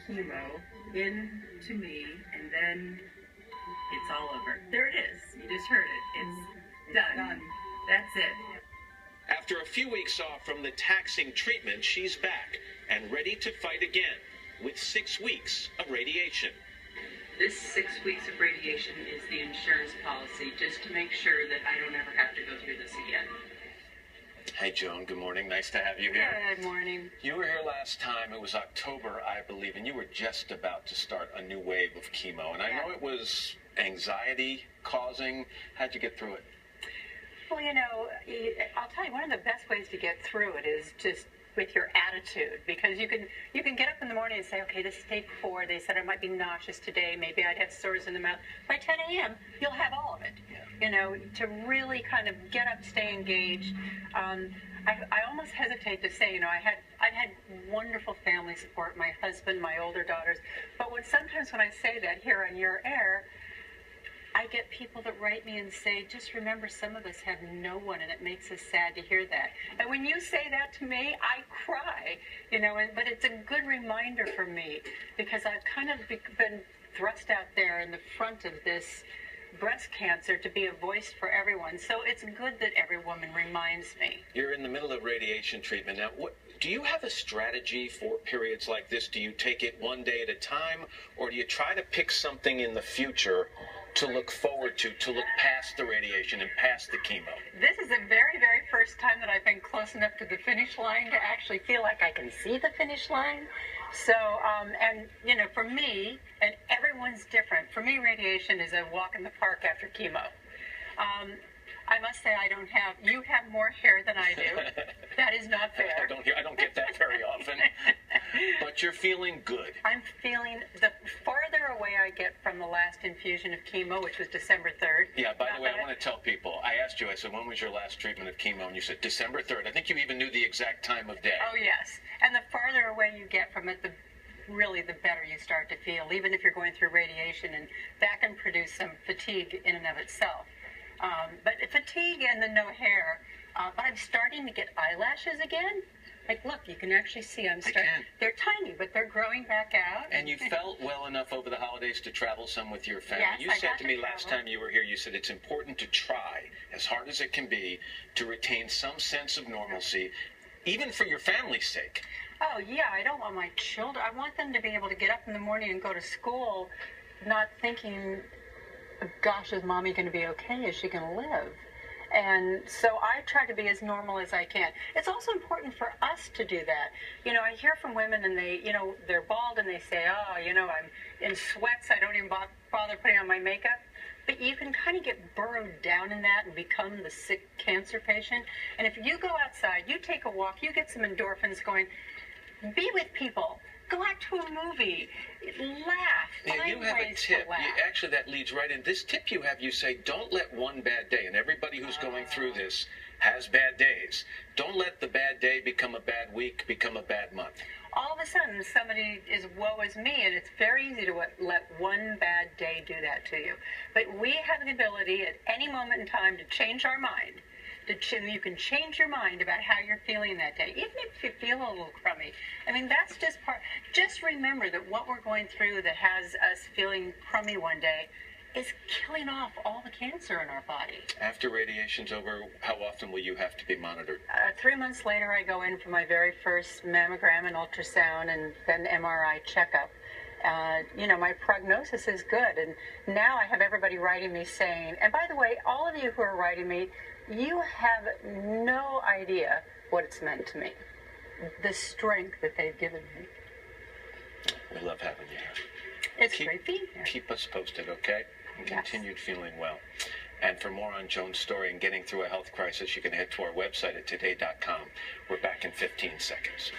chemo into me, and then it's all over. There it is. You just heard it. It's done. That's it. After a few weeks off from the taxing treatment, she's back and ready to fight again with 6 weeks of radiation. This 6 weeks of radiation is the insurance policy, just to make sure that I don't ever have to go through this again. Hey, Joan, good morning. Nice to have you here. Good morning. You were here last time. It was October, I believe, and you were just about to start a new wave of chemo. And I know it was anxiety causing. How'd you get through it? Well, I'll tell you, one of the best ways to get through it is just with your attitude, because you can get up in the morning and say, okay, this is day 4. They said I might be nauseous today. Maybe I'd have sores in the mouth. By 10 a.m., you'll have all of it. To really kind of get up, stay engaged. I almost hesitate to say, I've had wonderful family support, my husband, my older daughters. But sometimes when I say that here on your air, I get people that write me and say, just remember, some of us have no one, and it makes us sad to hear that. And when you say that to me, I cry, but it's a good reminder for me, because I've kind of been thrust out there in the front of this breast cancer to be a voice for everyone. So it's good that every woman reminds me. You're in the middle of radiation treatment now. Do you have a strategy for periods like this? Do you take it one day at a time, or do you try to pick something in the future to look forward to look past the radiation and past the chemo? This is the very, very first time that I've been close enough to the finish line to actually feel like I can see the finish line. So, for me, and everyone's different. For me, radiation is a walk in the park after chemo. I must say, you have more hair than I do. That is not fair. I don't get that very often. But you're feeling good. I'm feeling, the farther away I get from the last infusion of chemo, which was December 3rd. Yeah, by the way, I want to tell people, I asked you, I said, when was your last treatment of chemo? And you said December 3rd. I think you even knew the exact time of day. Oh, yes. And the farther away you get from it, the better you start to feel, even if you're going through radiation, and that can produce some fatigue in and of itself. But fatigue and the no hair, but I'm starting to get eyelashes again. Like, look, you can actually see they're tiny, but they're growing back out. And you felt well enough over the holidays to travel some with your family. Yes, you said to me last time you were here, you said it's important to try, as hard as it can be, to retain some sense of normalcy, even for your family's sake. Oh, yeah, I don't want my children, I want them to be able to get up in the morning and go to school not thinking, gosh, is mommy going to be okay? Is she going to live? And so I try to be as normal as I can. It's also important for us to do that. I hear from women, and they're bald, and they say, oh, I'm in sweats, I don't even bother putting on my makeup. But you can kind of get burrowed down in that and become the sick cancer patient. And if you go outside, you take a walk, you get some endorphins going, be with people. Go out to a movie, laugh. Yeah, you have a tip. Actually, that leads right in. This tip you have, you say, don't let one bad day, and everybody who's going through this has bad days. Don't let the bad day become a bad week, become a bad month. All of a sudden, somebody is woe is me, and it's very easy to let one bad day do that to you. But we have the ability at any moment in time to change our mind. You can change your mind about how you're feeling that day, even if you feel a little crummy. I mean, that's just part. Just remember that what we're going through that has us feeling crummy one day is killing off all the cancer in our body. After radiation's over, how often will you have to be monitored? 3 months later, I go in for my very first mammogram and ultrasound, and then MRI checkup. My prognosis is good, and now I have everybody writing me saying, and by the way, all of you who are writing me, you have no idea what it's meant to me, the strength that they've given me. We love having you here. It's great being here. Keep us posted, okay? And continued feeling well. And for more on Joan's story and getting through a health crisis, you can head to our website at today.com. We're back in 15 seconds.